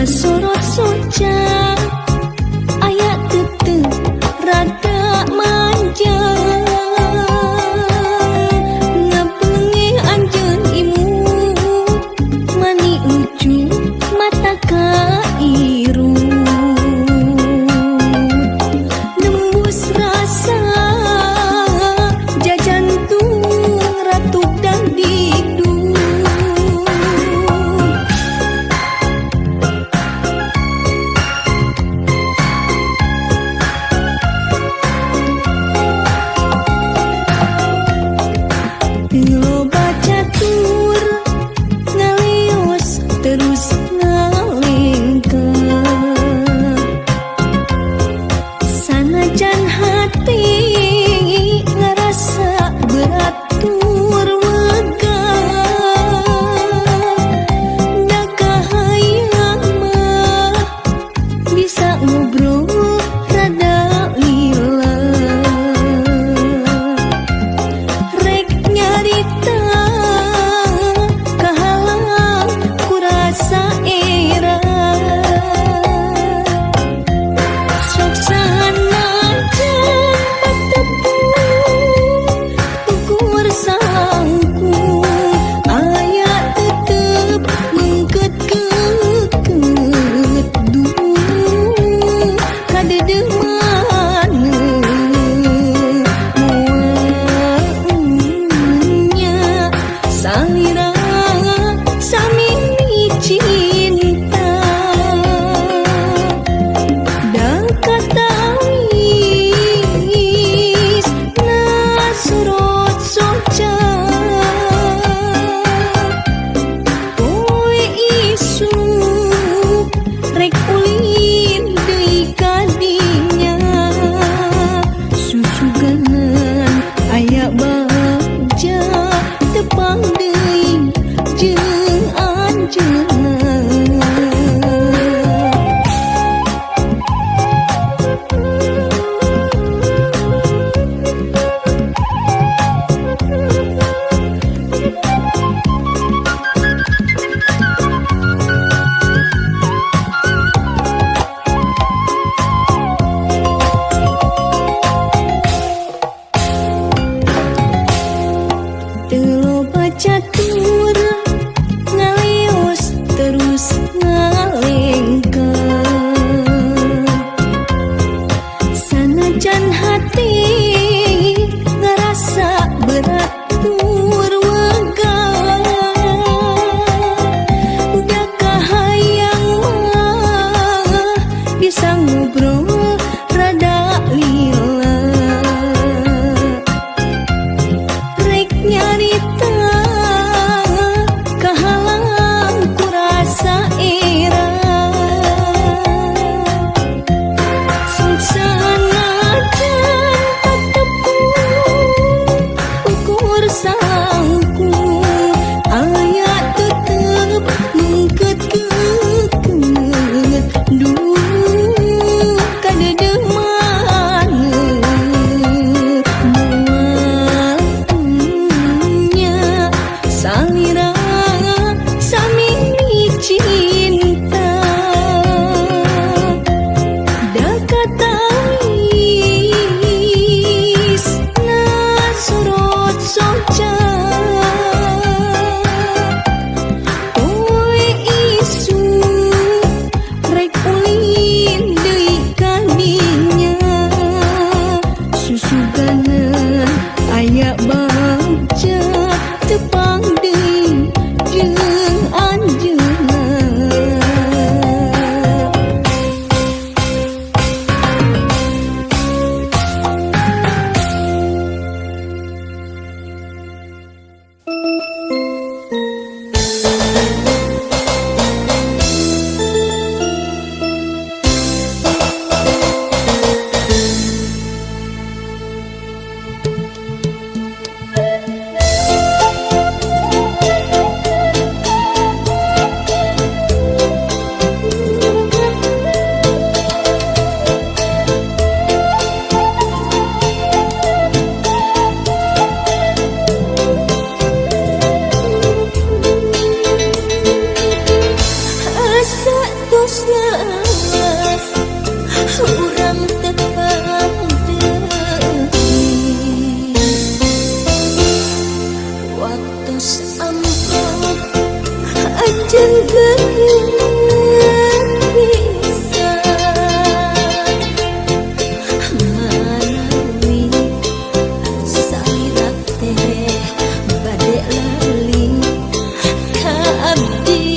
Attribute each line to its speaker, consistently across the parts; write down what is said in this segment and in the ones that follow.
Speaker 1: sorot soca aya tetep rada manja ngapenge anjeun imut mani lucu mata kairu nembus rasa jajantung ratu dan dikduk loba catur ngalios terus ngalengkeun sanajan hati ngerasa berat tur wegah da kahayang mah bisa ngobrol rada lila rek nyarita kahalang kurasa era sok sanajan patepung ukur sangkung aya tetep mengket-ket dulu kadedeh muanya salira samimi cinta da katawis na sorot soca poe isu rek ulin deui kadinya susuganan aya bagja tepang deui jeung anjeunna teu loba catur ngalios terus ngalengkeun sanajan hati ngerasa berat tur wegah da kahayang mah bisa ngobrol rada lila rek nyarita kahalang kurasa era sok sanajan patepung ukur sangkung aya tetep mengket-ket dulu kadedeh muanya salira samimi cinta da katawis na sorot soca poe isu rek ulin deui kadinya susuganan aya bagja tepang deui jeung anjeunna Asa tos lawas urang tepang deui waktu sampok anjeun geureun bisa manawi salirat teh bade lali ka abdi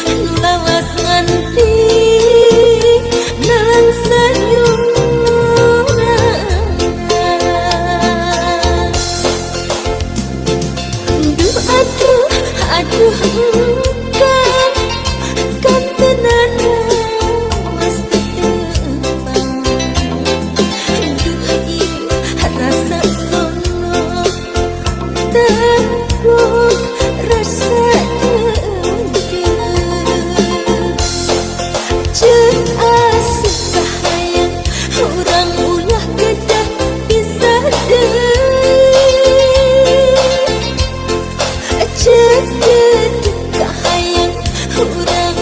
Speaker 1: nu lawas nganti nalang sayuran duh aduh kan tenan was tetepang duh ieu rasa sono tablok rasa jeung asup kahayang urang ulah kedah bisa deui jeung kahayang urang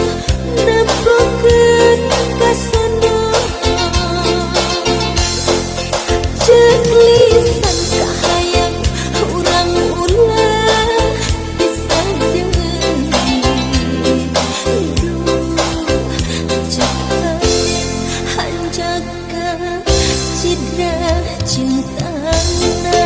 Speaker 1: nempokeun ka sono jeung lisan kahayang urang ulah bisa deui hanjaga cidra cintana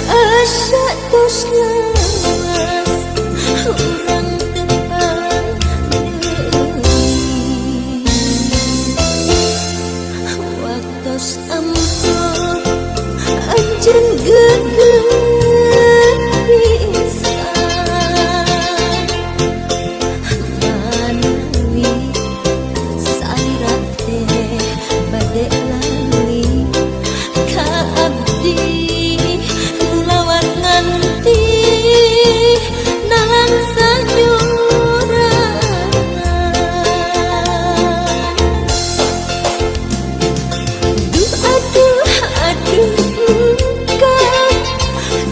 Speaker 1: asa tos lawas urang tepang deui waktos ampun anjeun geugeut pisan manawi salirat teh bade lali ka abdi nu lawas nganti nalang sayuran duh aduh kan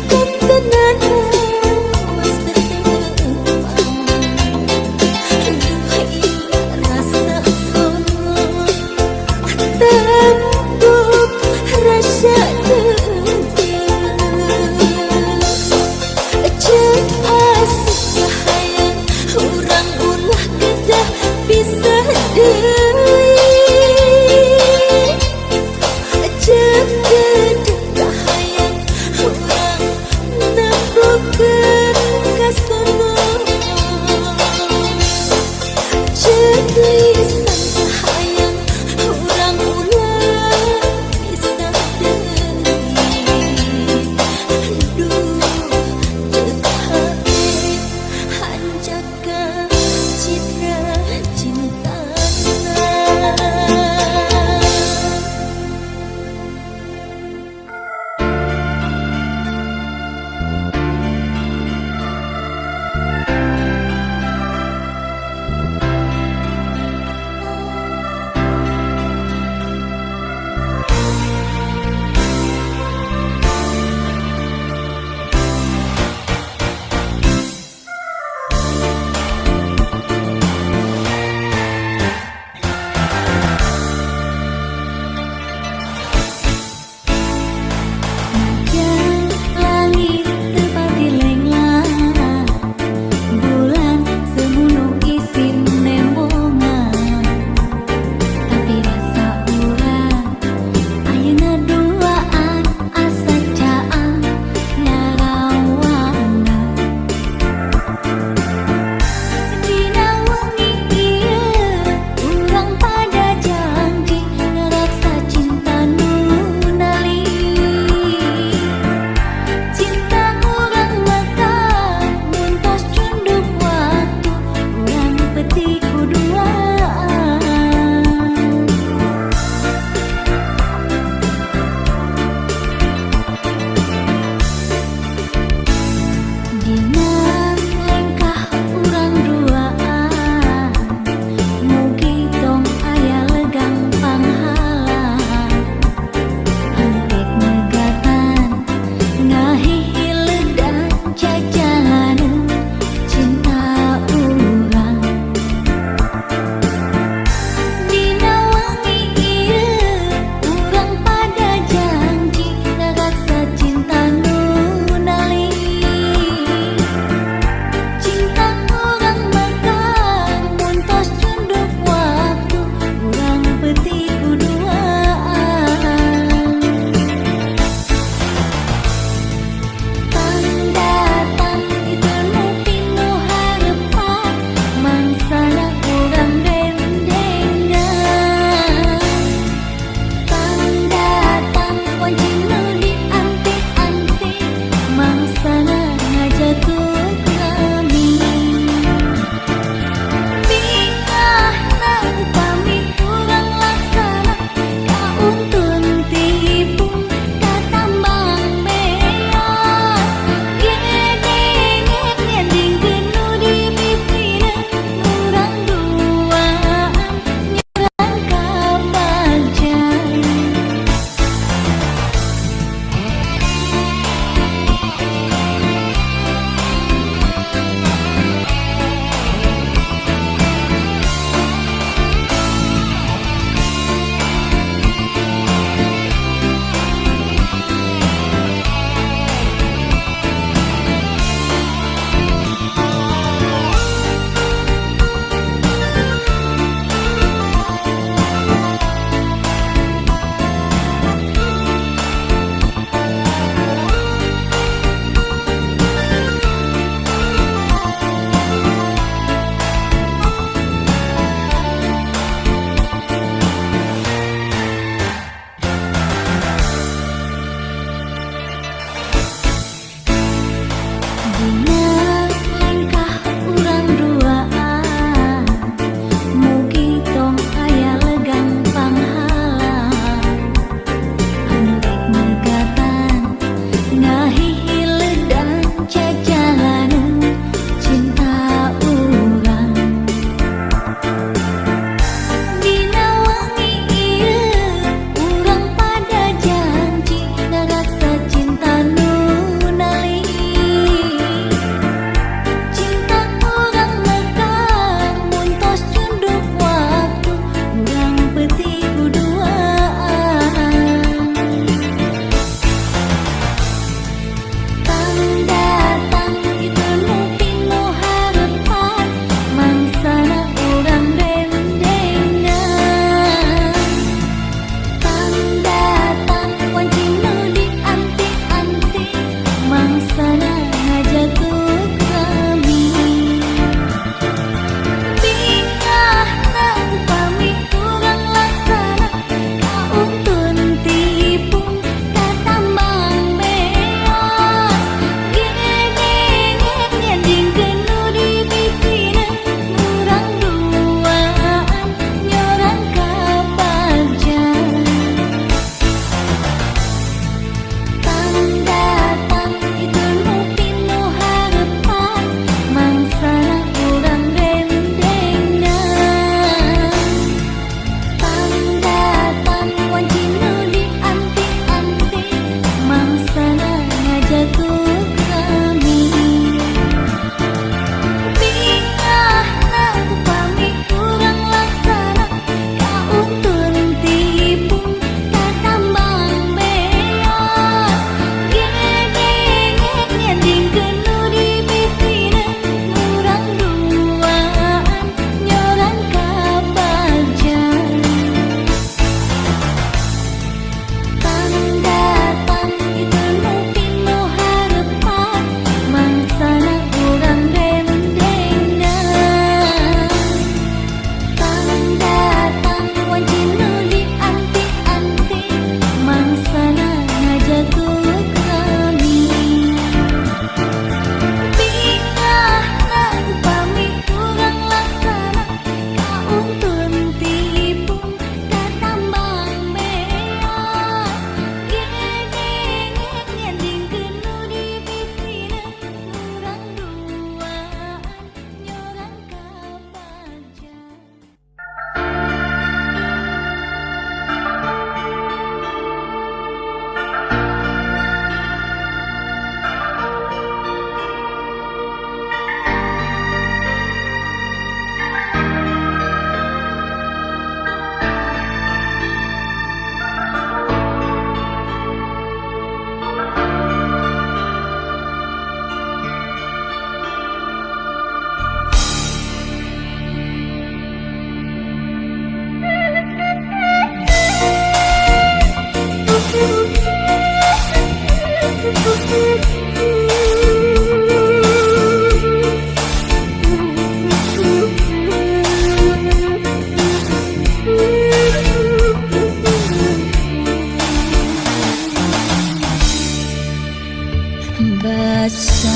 Speaker 1: rasa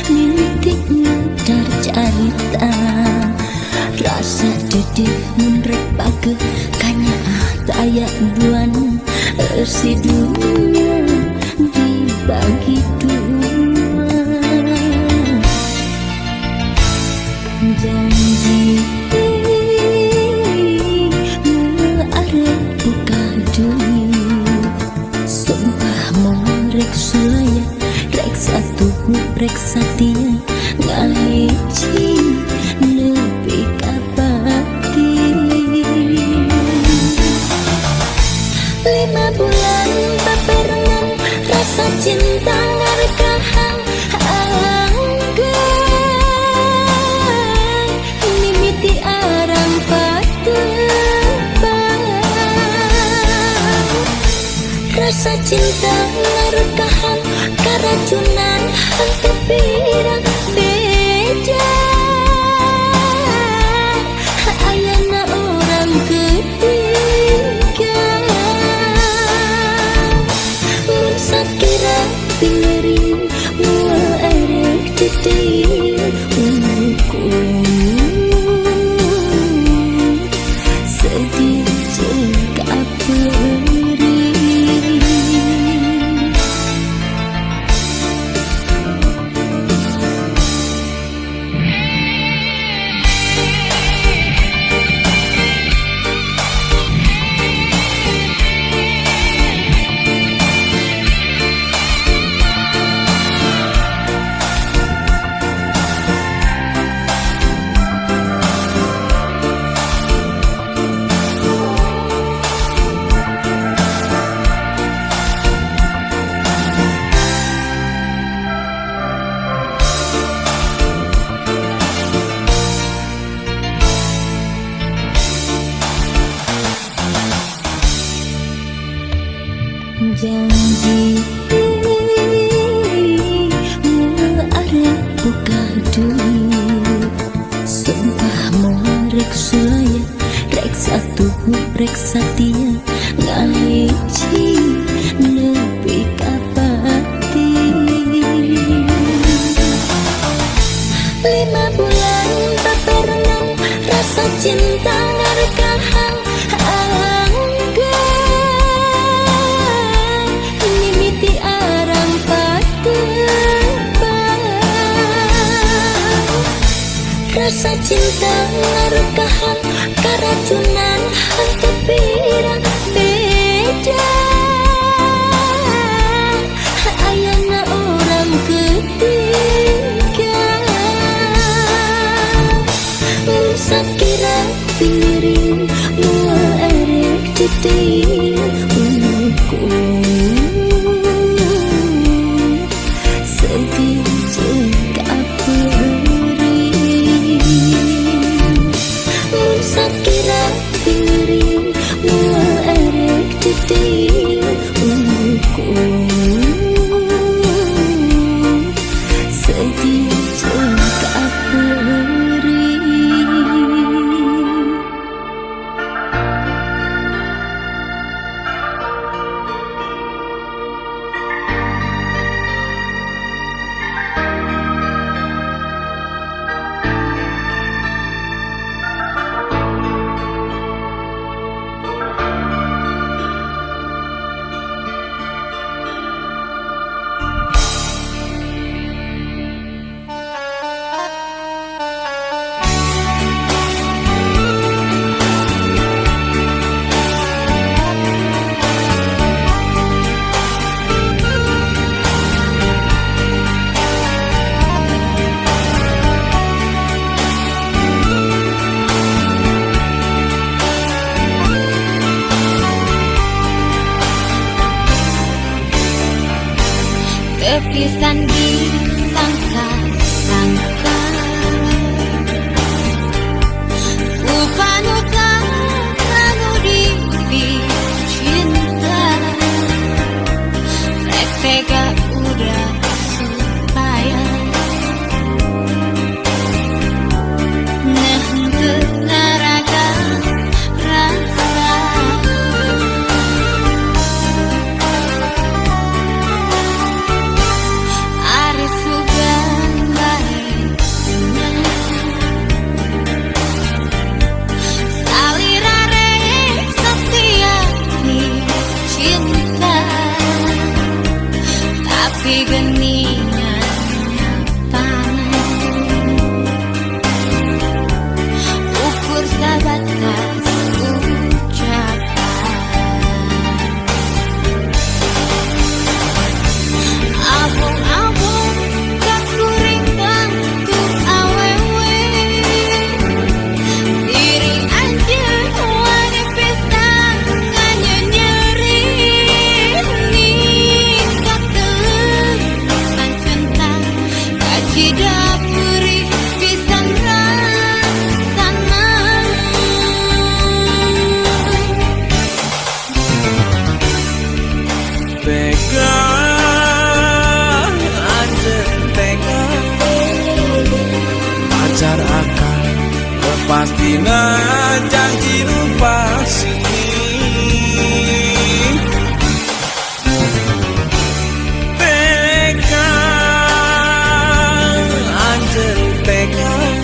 Speaker 1: nintik ngedar carita rasa dedeh munrek pake kanya tayak buan si dunia dibagi dua janji arep buka dunia sumpah mau rek sulaya rek satu rek satia ngahiji nepi kapati 5 bulan baperangan rasa cinta ngarekahan anggai mimiti arang patebang rasa cinta ngarekahan keracunan hantu pirang beda ayana orang ketiga mun sakira pingering mua erek titir unku sedih jeng kaperi janji arep buka dunia sumpah mau rek sulaya rek satu rek satia ngahiji nepi kapati 5 bulan baperangan rasa cinta ngarekahan rasa cinta ngarekahan keracunan hantu pirang beda ayana orang ketiga mun sakira pingering mua erek titir unku sedih jeng sakira pingering mua erek titir unku sedih jeng kaperi tepisan disangka-sangka upanuka kanu cinta rek tega udah supaya nehenteu naraga rasa tapi geningannya panas. Ukur sebatas ucapan. Abung-abung kakuring bantu awewe. Diri aja wani pisang nganya nyeri. Nikah telur sang cinta kaji dapuri pisang rasana.
Speaker 2: Pegang anjen pegang pacar akan lepas dina janji lupa sini. Pegang anjen pegang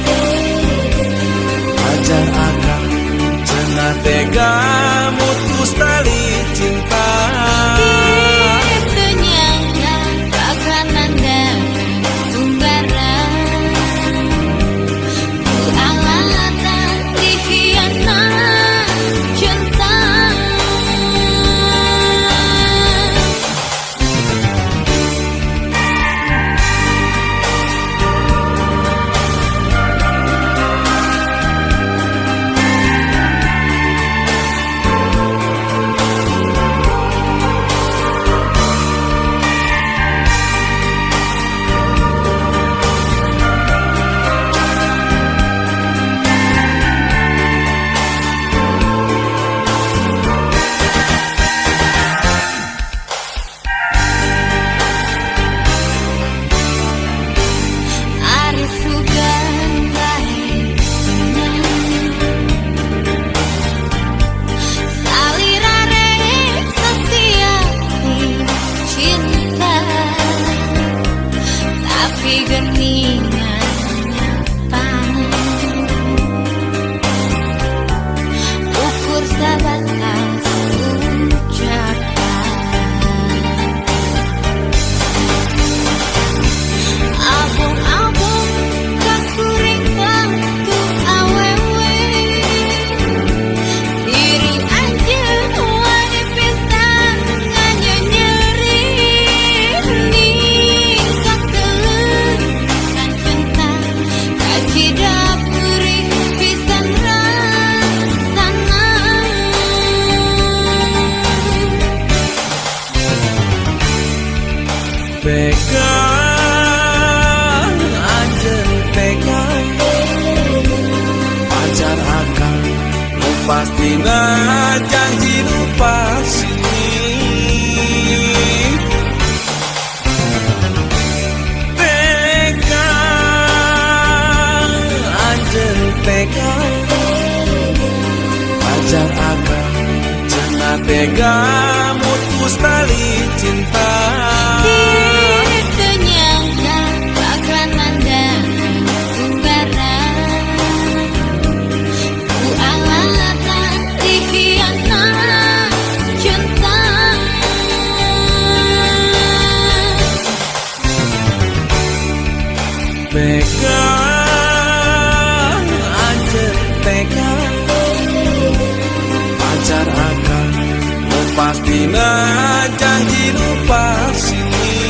Speaker 2: pacar akan cenah tega mutus tali cinta.
Speaker 1: Itu nyangka bakalan datang tunggaran. Ku alatan dikhianat cinta. Ari sugan baik salira rek setia cinta, tapi geningannya panas. Ukur sebatas ucapan. Abung-abung kakuring bantu awewe. Diri aja wani pisang nganya nyeri. Nikah telur sang cinta kaji dapuri pisang rasana.
Speaker 2: Pegang anjen pegang pacar akan lepas dina janji lupa sini. Pegang anjen pegang pacar akan cenah tega mutus tali cinta.
Speaker 1: Itu nyangka bakalan datang tunggaran. Ku alatan dikhianat cinta.
Speaker 2: Pegang anjen pegang pacar akan lepas dina janji lupa sini.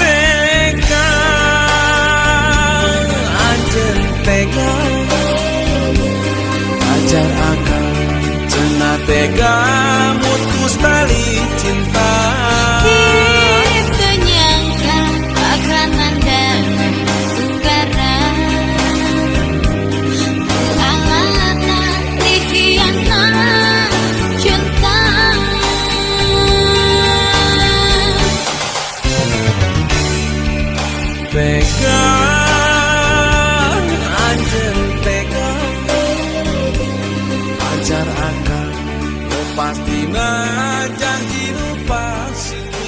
Speaker 2: Pegang anjen pegang pacar akan cenah tega mutus tali cinta.
Speaker 1: Itu nyangka bakalan datang tunggaran. Ku alatan dikhianat cinta.
Speaker 2: Pegang anjen pegang pacar akan lepas dina janji lupa sini.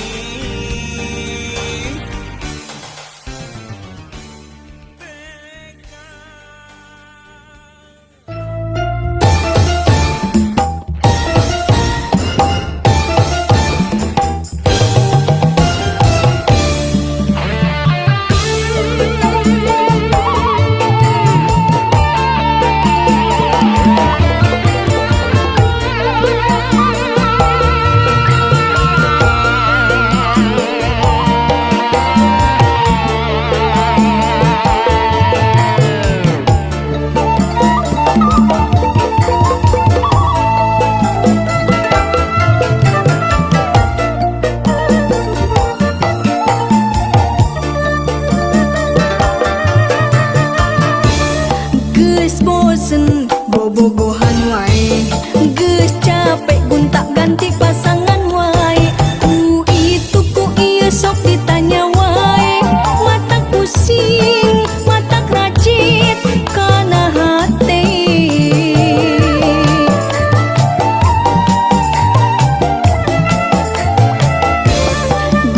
Speaker 1: wae, geus capek guntak ganti pasangan wae. Ku itu ku ieu sok ditanya wae, mata pusing, mata racit kana hate.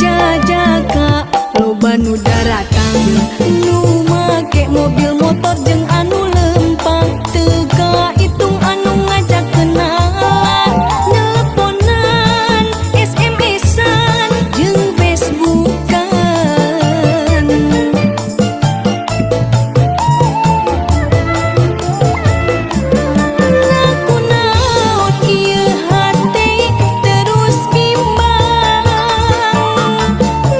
Speaker 1: Jajaka loba nu daratang, nu make mobil motor jeung anu lempang, teu hitung anu ngajak kenalan, nelponan, SMS-an jeung Facebookan. Nakunaon ieu hate terus bimbang,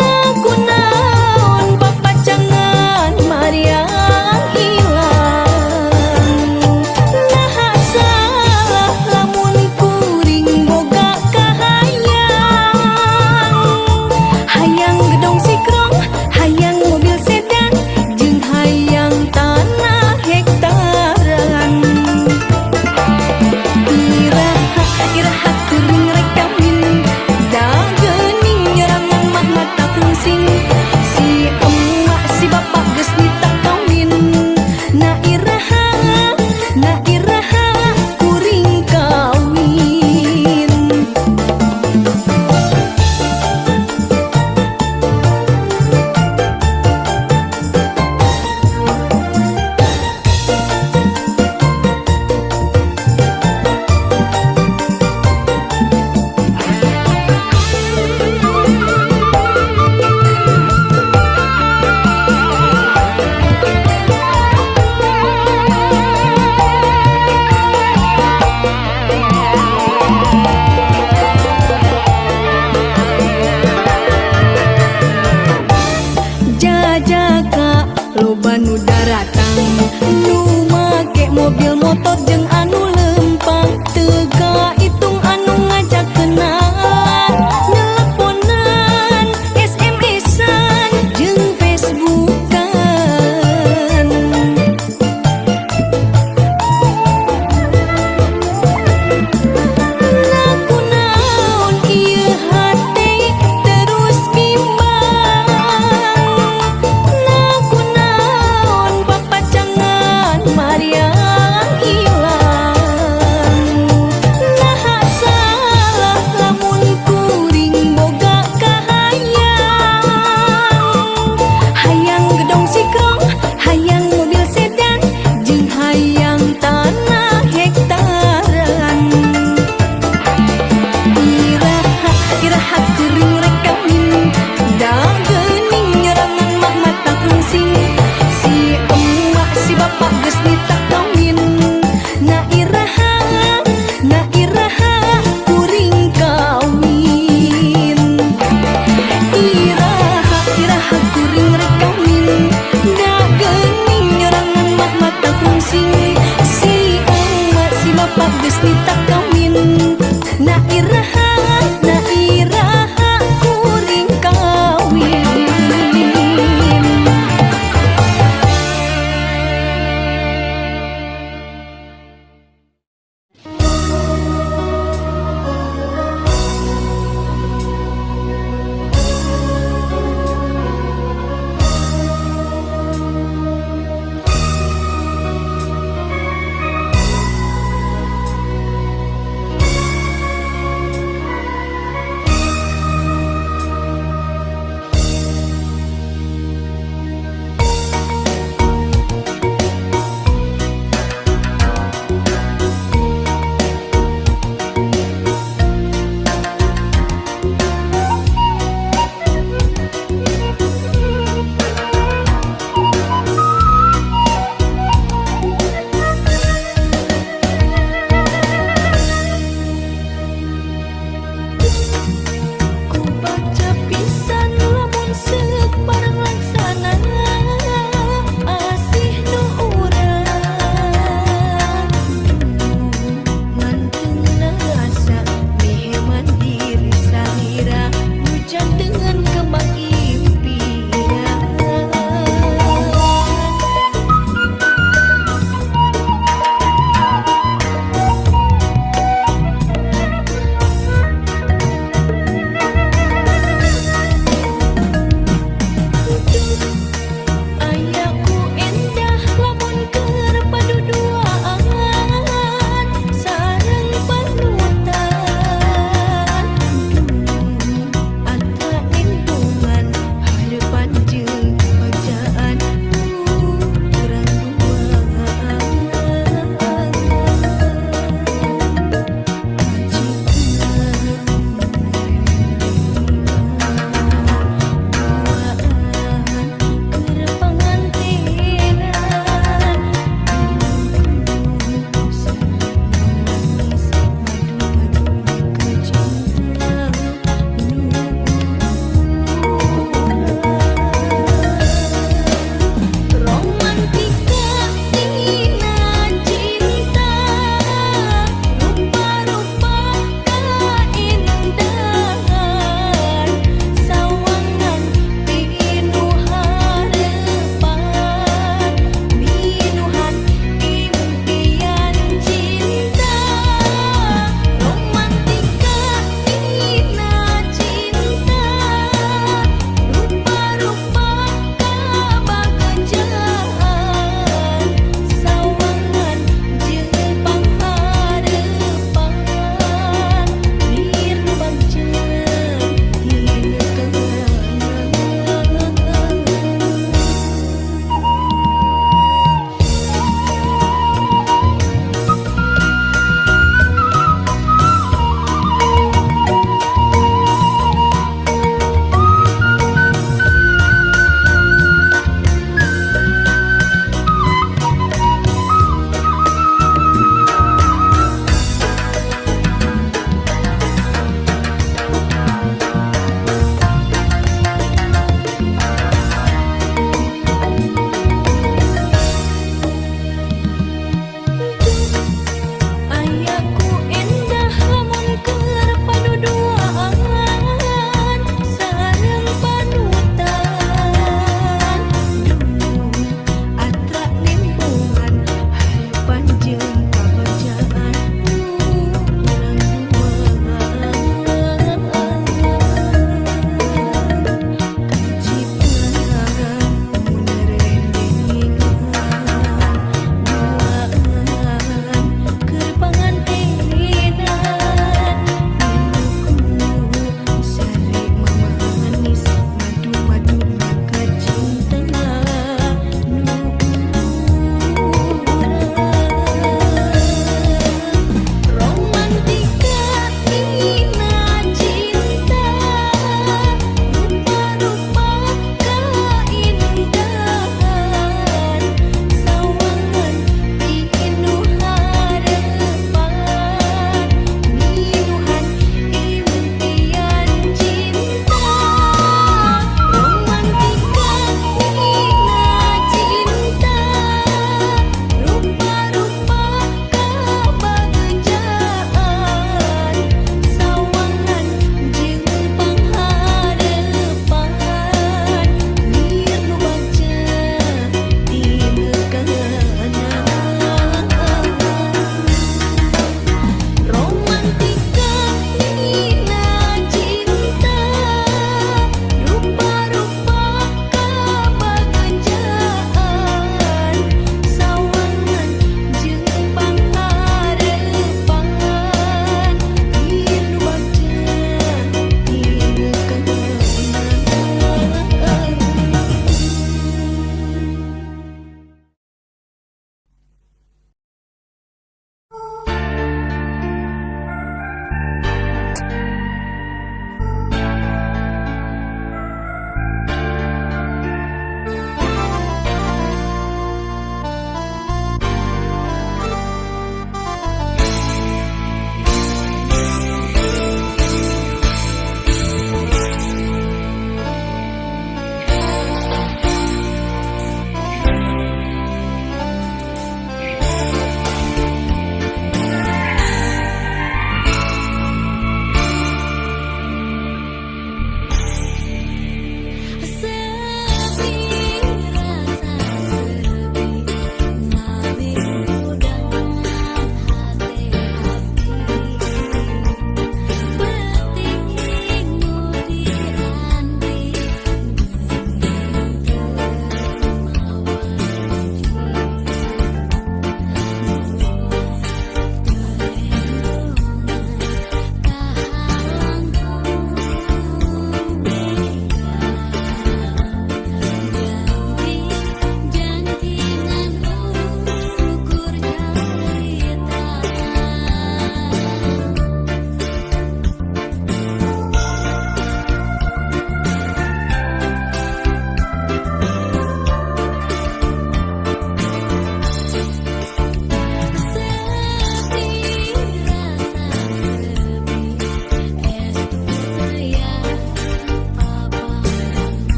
Speaker 1: nakunaon papacangan Mariang hilang. Naha salah lamun kuring boga kahayang, hayang gedong sikrong, hayang mobil sedan, jeung hayang tanah hektaran. Iraha iraha kuring rek kawin, da geuning nyerangan mah mata keungsing. Si emak si bapak geus nitak kawin, na iraha kuring kawin. Jajaka loba nu daratang, nu make mobil motor jeung anu lempang, teu hitung anu ngajak kenalan, nelponan, SMS-an jeung Facebookan. Nakunaon ieu hate terus bimbang, nakunaon papacangan Mariang hilang. Naha salah lamun kuring boga kahayang, hayang gedong sikrong, hayang mobil sedan, jeung hayang tanah hektaran. Iraha kuring rek kawin, da geuning nyerangan mah mata keungsing. Si emak si bapak geus nitak kawin, na iraha kuring kawin. Iraha kuring rek kawin, da geuning nyerangan mah mata keungsing. Si emak si bapak geus nitak kawin,